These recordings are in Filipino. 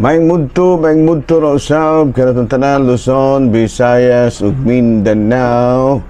Maing mudto na usab kanatong tanan Luzon, Visayas ug Mindanao.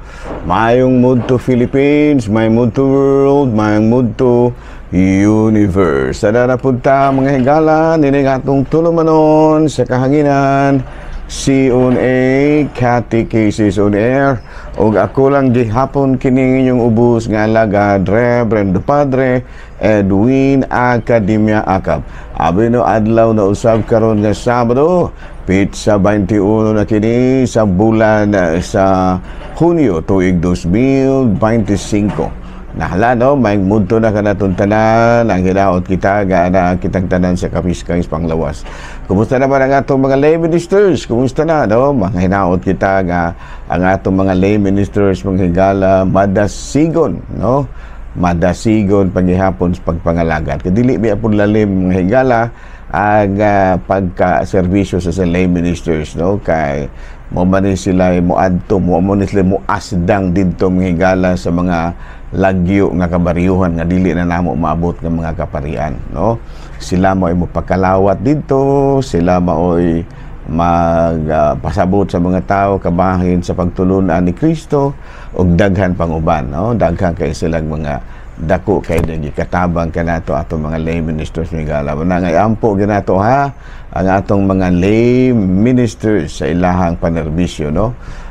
Mayong mudto Philippines, mayong mudto world, mayong mudto universe. Sada na punta mga higala nining atong tulumanon sa kahanginan. C.O.N.A. Catechesis on Air og ako lang gihapon kini inyong ubos nga alagad Reverend Padre Edwin Academia Acab. Abi no adlaw na usab karon nga Sabado, Pitsa 21 na kini sa bulan sa Hunyo tuig 2025. Nahala no, may mudto na kanatong tanan ang hinaot kita gaana kitang tanan sa Kapiskay's Panglawas. Kumusta naman ang atong mga lay ministers? Kumusta na no? Mga hinaot kita nga ang atong mga lay ministers mga higala madasigon no? Madasigon paghihapon sa pagpangalagat. Kadili biya pud lalim mga higala ang pagka-serbisyo sa lay ministers no kay mo man sila mo adto mo sila mo asdang didto mga higala sa mga lagyo nga kabaryuhan nga dili na namo maabot ng mga kaparian no. Sila mo ay mopakalawat dito, sila maoy magpasabot sa mga tao kabahin sa pagtulunan ni Kristo ug daghan pang uban no. Daghan kay silang mga dako kay gikatabang kanato atong mga lay ministers ni gala na nga ampo ginato ha ang atong mga lay ministers sa ilahang panerbisyo no.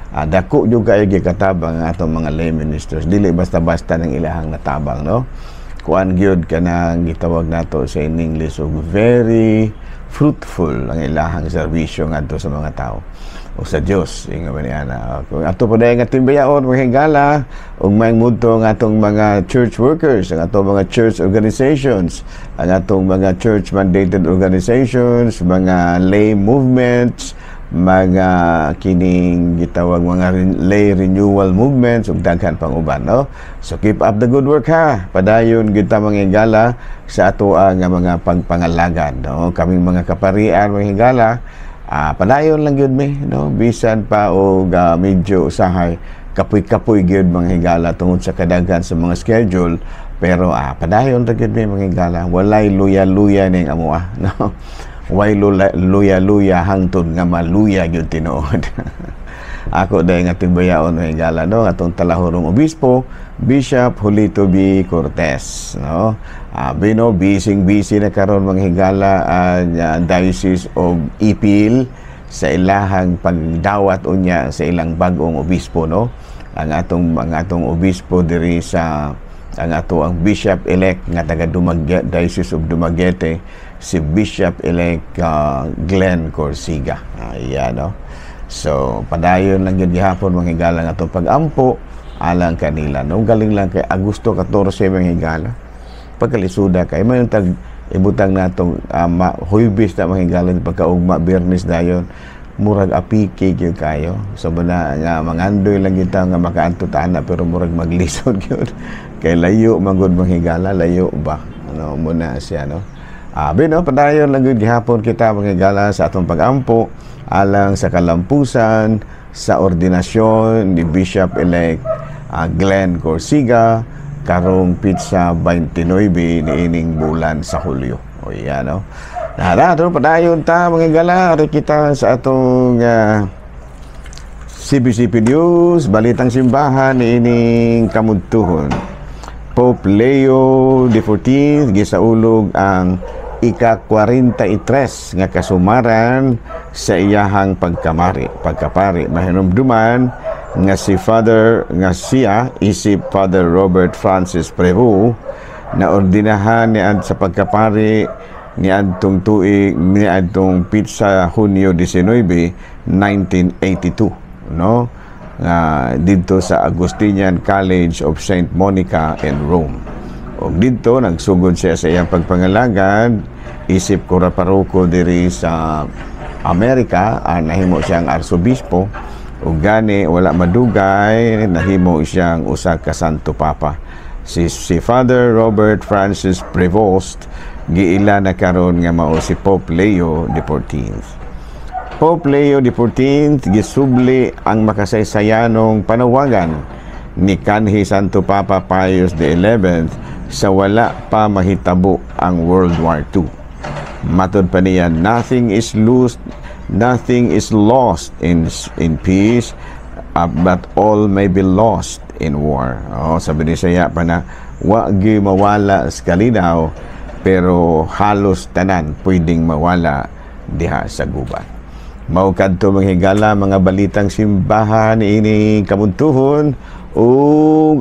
Dako jud kayo gikatabang ang atong mga lay ministers, dili basta-basta ng ilahang natabang no. Kuan gyud kanang gitawag nato sa English og very fruitful ang ilahang serbisyo ngadto sa mga tao o sa Dios inga maniana. Kung ato pa dayon nga timbayaon mga higala ug may mudto ng atong mga church workers, ang atong mga church organizations, ang atong mga church mandated organizations, mga lay movements, mga kining gitawag mga lay renewal movements ug daghan pang uban no. So keep up the good work ha. Padayon gyud ta mga higala sa atoa nga mga pagpangalagan no. Kaming mga kaparian mga higala padayon lang gyud mi no. Bisan pa og medyo usahay kapoy-kapoy gyud mga higala tungod sa kadaghan sa mga schedule pero padayon ra gyud mi mga higala. Walay luya-luya ning amoa no. Way luya-luya hangtod nga maluya gyud tinuod. Ako dayon nga timbayaon nga higala no atong talahorong obispo Bishop Julito B. Cortez no. Bino busy na karon mga higala ang diocese og Ipil sa ilahang pagdawat unya sa ilang bag-ong obispo no. Ang atong obispo diri sa ang bishop elect nga taga Dumaguete, Diocese of Dumaguete, si Bishop-elect Glenn Corsiga. Ayan, no? So, padayon lang yun gihapon mga higala nga itong pag-ampo alang kanila. No? Galing lang kay Agosto 14 mga higala. Pagkalisuda kay may tag ibutang na itong huybis na mga higala pagkaugma, Bernis dayon murag apiki gyud kayo. So, bana nga mangandoy lang yun nga makaantutaan na pero murag maglisod yun. Kay layo magud mga higala, layo ba? Ano, muna siya, no? Bino, padayon lang yun gihapon kita mga higala sa atong pag-ampo alang sa kalampusan sa ordinasyon ni Bishop-elect Glenn Corsiga karong Pitsa 29 ni ining bulan sa Hulyo. O yan, no? Nara, padayon ta mga higala, ari kita sa atong CBCP News, balitang simbahan ni ining kamudtuhon. Pope Leo XIV gisaulog ang ika-43 nga kasumaran sa iyahang pagkapari. Mahinumduman nga si Father nga siya isip Father Robert Francis Prevost na ordinahan niya sa pagkapari ni adtong tuig ni adtong Pitsa Hunyo 19, 1982 no dito sa Augustinian College of St. Monica in Rome. O dito nagsugod siya sa iyang pagpangalagad isip kuraparoko diri sa Amerika. Nahimo siyang arsobispo ug gani wala madugay nahimo siyang usa ka Santo Papa. Si Father Robert Francis Prevost giila na karon nga mao si Pope Leo XIV. Pope Leo XIV gisubli ang makasaysayanong panawagan ni kanhi Santo Papa Pius XI sa wala pa mahitabo ang World War II. Matod pa niya, nothing is lost in peace, but all may be lost in war. Sabi ni Saya pa na, wagi mawala sa kalinaw, pero halos tanan pwedeng mawala diha sa gubat. Maukad to mga higala, mga balitang simbahan, ini kamuntuhon, o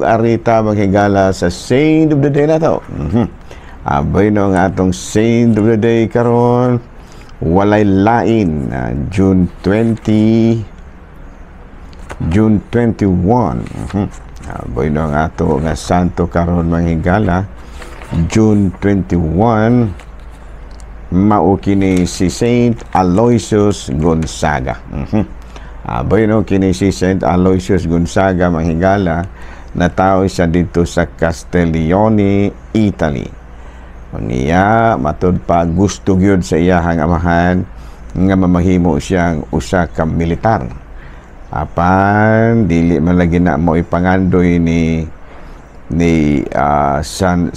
arita mga higala sa Saint of the Day na to. Abay no nga atong Saint of the Day karon, walay lain, June 21. Abay no nga ato nga santo karon mga higala, June 21, mao kini si Saint Aloysius Gonzaga. Abay no kini si Saint Aloysius Gonzaga mga higala, na tao siya dito sa Castiglione, Italy. Niya matud pa gusto gyud sa iyahang amahan nga mamahimo siyang usa ka militar. Apan dili man lagi na mo ipangandoy ni San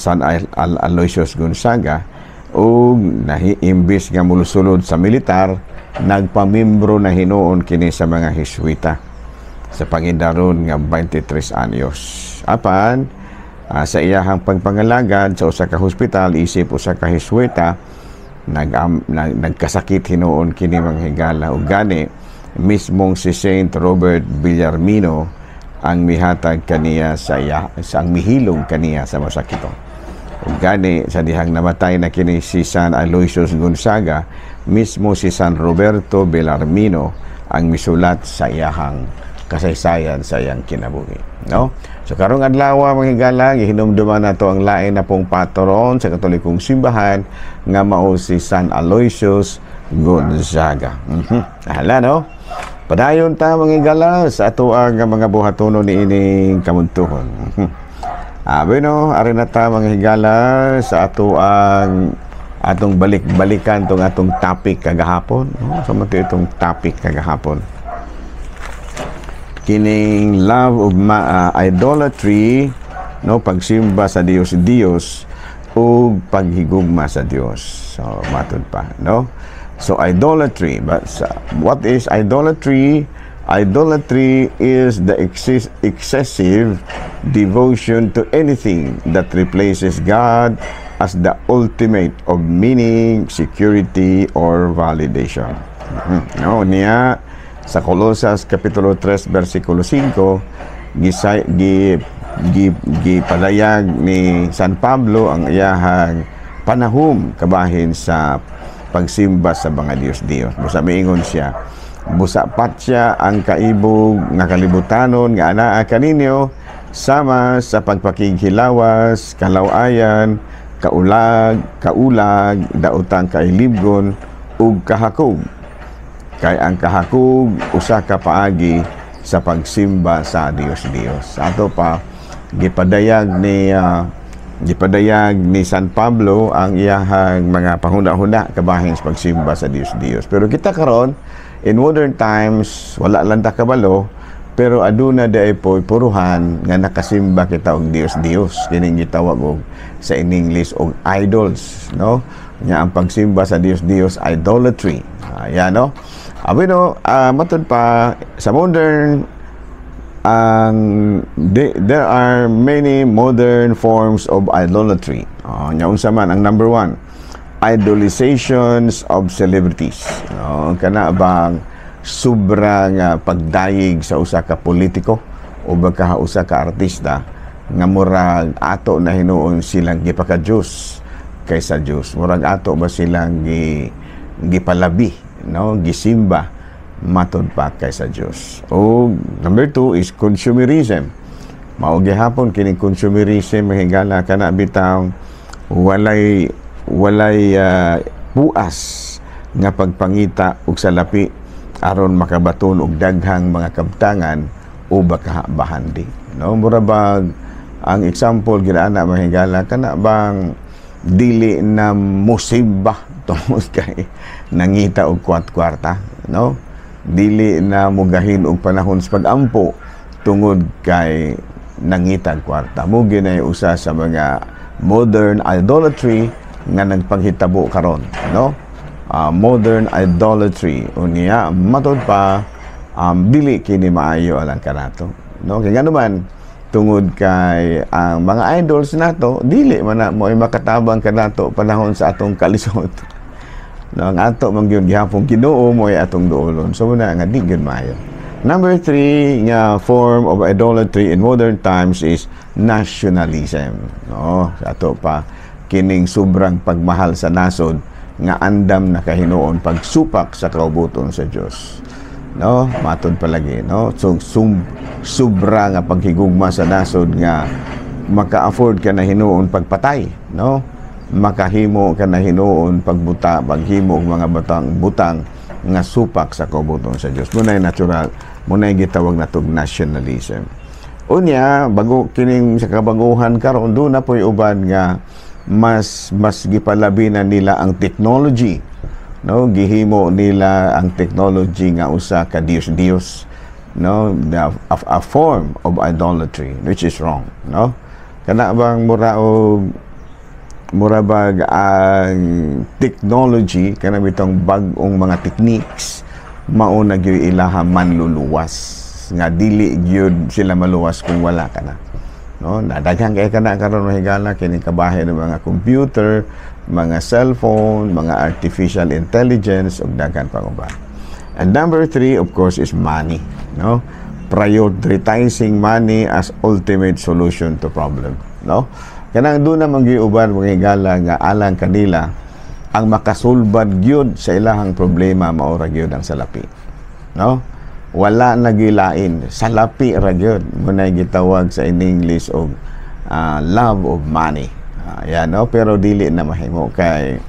Aloysius Gonzaga, o imbis nga mulusulod sa militar, nagpamimbro na hinuon kini sa mga Heswita sa pangidaron nga 23 anyos. Apan sa iyahang pagpangalagad sa usa ka hospital, isip usa ka Heswita nagkasakit hinuon kini mga higala, ug gani mismong si Saint Robert Villarmino ang mihatag kaniya ang mihilong kaniya sa masakito. Ug gani sa dihang namatay na kini si San Aloysius Gonzaga, mismo si San Roberto Bellarmino ang misulat sa iyahang kasaysayan sa iyang kinabuhi, no? So karong adlaw mga higala, gihinumduman nato ang lain na pong patron sa Katolikong simbahan nga mao si San Aloysius Gonzaga. Hala, no? Padayon ta mga higala sa ato ang mga buhatonon ni ining kamuntuhon. Bueno, ari na ta mga higala sa ato ang atong balik-balikan tong atong topic kagahapon, no? So mato itong topic kagahapon, kining love of idolatry, no, pagsimba sa Dios o paghigugma sa Dios. So matud pa, no? So idolatry, but what is idolatry? Idolatry is the excessive devotion to anything that replaces God as the ultimate of meaning, security, or validation. No, niya sa Colosas Kapitulo 3 versikulo 5 gipalayag ni San Pablo ang iyahang panahom kabahin sa pagsimba sa mga Dios. Busa miingon siya, busa pat siya ang kaibog nga kalibutanon nga anaa kaninyo sama sa pagpakighilawas, kalawayan, kaulag, daotang kailibgon ug kahakog. Kay ang kahakog usa ka paagi sa pagsimba sa Dios. Ato pa gipadayag ni San Pablo ang iyahang mga panghuna-huna kabahin sa pagsimba sa Dios. Pero kita karon in modern times wala lang ta kabalo, pero aduna day po puruhan nga nakasimba kita og Dios. Kining gitawag og sa in English og idols, no? Nya ang pagsimba sa Dios idolatry. Ayan, no? Bueno, matod pa sa modern, there are many modern forms of idolatry. Unsa man ang number 1, idolizations of celebrities. Kana bang sobrang pagdayig sa usa ka politiko o baka usa ka artista nga murag ato na hinuon silang gipaka-Diyos kaysa Diyos. Murag ato ba silang gipalabi, no, gisimba matod pa kaysa Diyos. O number 2 is consumerism. Mao gihapon kining consumerism mahigala kana bitaw walay puas nga pagpangita og salapi aron makabaton og daghang mga kabtangan o baka bahandi, no? Mura bag ang example ginaana mahigala kana bang dili na musibba tungod kay nangita og kwarta, no? Dili na mugahin og panahon sa pagampo tungod kay nangita og kwarta. Mo ginay usa sa mga modern idolatry nga nagpanghitabo karon, no? modern idolatry. Unya matod pa dili kini maayo alang kanato, no? Kay naman tungod kay ang mga idols nato dili man na mo makatabang kanato panahon sa atong kalisod. No, ang ato man gyud gihapon Ginoo mo ay atong duolon. So na nga di gyud maayo. Number 3 nga form of idolatry in modern times is nationalism. No, sa ato pa kining sobrang pagmahal sa nasod nga andam na kahinuon pagsupak sa kaubuton sa Dios. No, matod palagi, no? So sobra nga paghigugma sa nasod nga maka-afford ka na hinuon pagpatay, no? Makahimo ka na hinuon pagbuta, paghimo og mga butang nga supak sa kaubuton sa Dios. Munay natural, munay gitawag natog nationalism. Unya bago kining sa kabaguhan karon do na poy uban nga mas gipalabi na nila ang technology, no? Gihimo nila ang technology nga usa ka Dios, no? A form of idolatry, which is wrong, no? Kana bang mura bag ang technology kana bitong bag-ong mga techniques mao na gyud ilaha manluluwas nga dili gyud sila maluwas kung wala ka na, no? Daghan kay kana karon mahigala kini kabahin ng mga computer, mga cellphone, mga artificial intelligence ug daghan pang uban. And number 3 of course is money, no? Prioritizing money as ultimate solution to problem, no? Kanang doon naman giuban mga higala nga alang kanila ang makasulbad gyud sa ilahang problema mao ra gyud ang salapi, no? Wala nagilain, salapi ra gyud muna gitawag sa in English og love of money. Yan, no? Pero dili na mahimo kay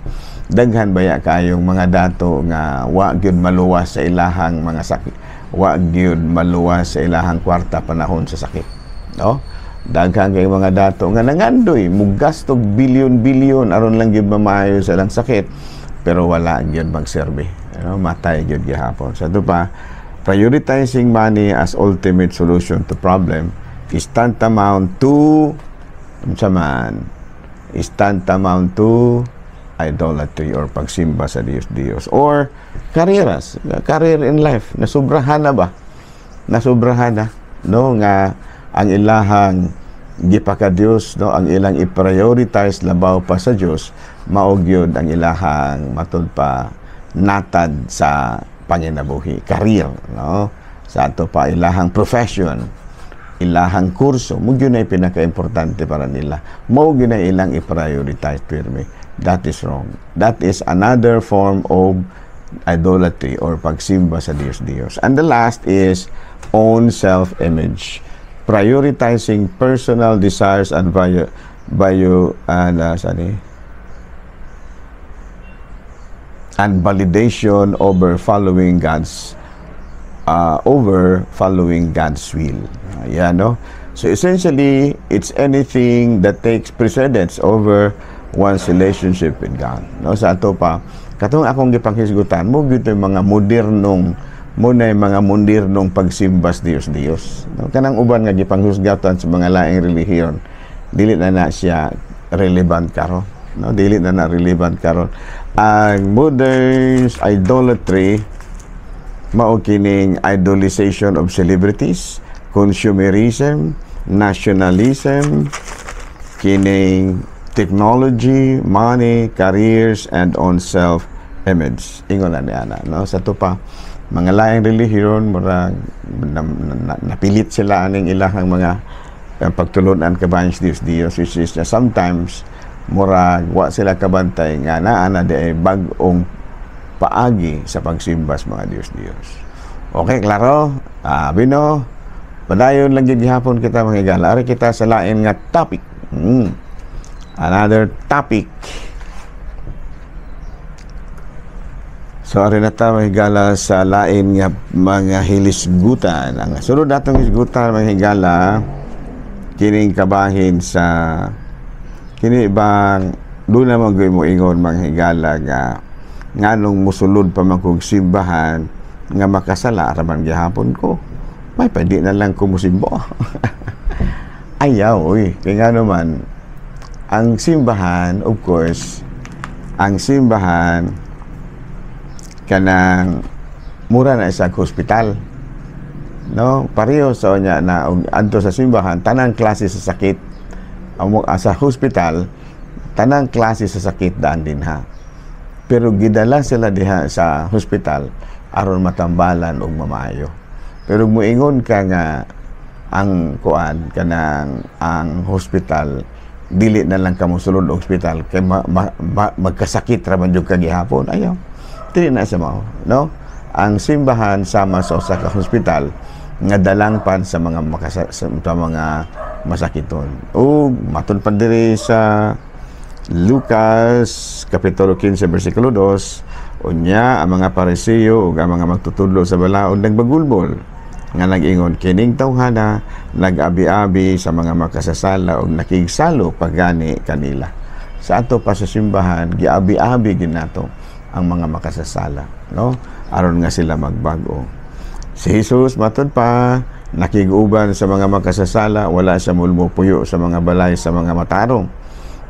daghan baya kayong mga dato nga wa gyud maluwas sa ilahang mga sakit, wa gyud maluwas sa ilahang kwarta panahon sa sakit, no? Daghan kay mga dato nga nangandoy mugastog bilyon-bilyon aron lang gyud mamayo sa lang sakit pero wala gyud magserbe, no? Matay gyud gihapon. Sa pa prioritizing money as ultimate solution to problem is tantamount to idolatry or pagsimba sa Diyos or career in life. Nasubrahan na ba? Nasubrahan na, no? Nga ang ilahang gipaka-Diyos, no? Ang ilang i-prioritize labaw pa sa Diyos, maugyod ang ilahang matud pa natad sa panginabuhi, career, no? Sa ato pa ilahang profession, ilahang kurso, mugyo na pinaka-importante para nila. Mugyo na ilang i-prioritize pirmi. That is wrong. That is another form of idolatry or pagsimba sa Diyos. And the last is own self-image. Prioritizing personal desires and validation over following God's will. Yeah, no? So essentially, it's anything that takes precedence over one's relationship with God. No, sa ato pa, katong akong gipanghisgutan mo gito mga modernong pagsimbas Dios. No, kanang uban nga gipanghusgatan sa mga laing relihiyon, dili na siya relevant karon. No, dili na relevant karon. Ang modern idolatry mao kining idolization of celebrities, consumerism, nationalism, kining technology, money, careers, and on self-image. Ingon na niya, no? Sa ito pa, mga laing relihiyon, napilit sila aning ilahang mga pagtulunan kabayan sa Diyos, which is sometimes, murag, wa sila kabantay nga na de bag-ong paagi sa pagsimbas mga Diyos. Okay, klaro? Bino, padayon lang gihapon kita mga higala. Ari kita sa lain nga topic. Another topic. So, ari na ta mga higala sa lain nga mga hilisgutan. Ang sunod natong hisgutan mga higala, kining kabahin sa kini bang doon naman gawin mo ingon mga higala nga nung musulod pa man kong simbahan nga makasala araman gihapon ko may pwede na lang ko musimbo. Ayaw, kaya nga naman ang simbahan, of course, ang simbahan kanang mura na sa hospital, no? Pareho sa nya na adto sa simbahan tanang klase sa sakit sa hospital, tanang klase sa sakit daan din ha, pero gidala sila diha sa hospital aron matambalan og mamayo. Pero muingon ka nga ang kuan kanang ang hospital dili na lang kamo sulod og hospital kay magkasakit ra man jud ka gihapon, ayaw dili na sa mao, no? Ang simbahan sama sa usa ka hospital nga dalangpan sa mga sa mga masakiton. O matud pa diri sa Lucas kapitulo 15 bersikulo 2, unya ang mga Pariseo ug ang mga magtutudlo sa balaod nagbagulbol nga nag-ingon kining tawhana nag-abi-abi sa mga makasasala ug nakigsalo pagani kanila. Sa ato pa sa simbahan giabi-abi gid nato ang mga makasasala, no? Aron nga sila magbago. Si Jesus matud pa nakiguban sa mga makasasala, wala siya mulmupuyo sa mga balay sa mga matarong.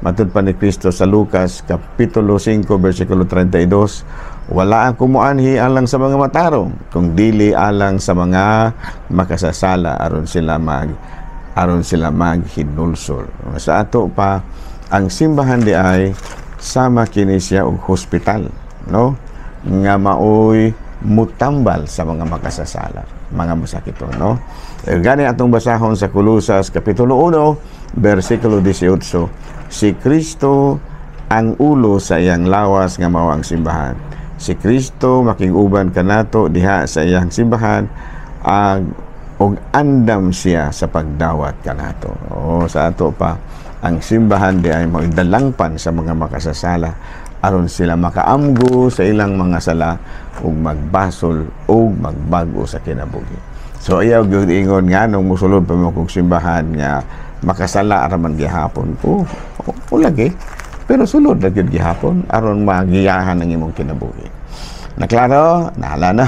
Matud pa ni Kristo sa Lucas kapitulo 5 bersikulo 32, wala ang kumuanhi alang sa mga matarong kung dili alang sa mga makasasala aron sila maghinulsol. Sa ato pa ang simbahan di ay sama kini siya og hospital, no? Nga maoy mutambal sa mga makasasala, mga masakiton, no? Gani atong basahon sa Colosas kapitulo 1 bersikulo 18, si Kristo ang ulo sa iyang lawas nga mao ang simbahan. Si Kristo makiguban kanato diha sa iyang simbahan og andam siya sa pagdawat kanato. O sa ato pa ang simbahan di ay magdalangpan sa mga makasasala aron sila makaamgo sa ilang mga sala ug magbasol ug magbago sa kinabuhi. So ayaw gyud ingon nga nung mosulod pa mo kog simbahan nga makasala ara man gihapon. O lagi. Pero sulod na gyud gihapon aron magiyahan ang imong kinabuhi. Naklaro? Nahala na.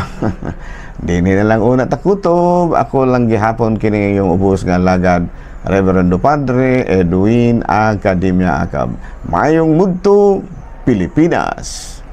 Dini na lang una takutob. Ako lang gihapon kini yung ubos nga lagad Reverendo Padre Edwin Academia Acab. Mayong mudto Pilipinas.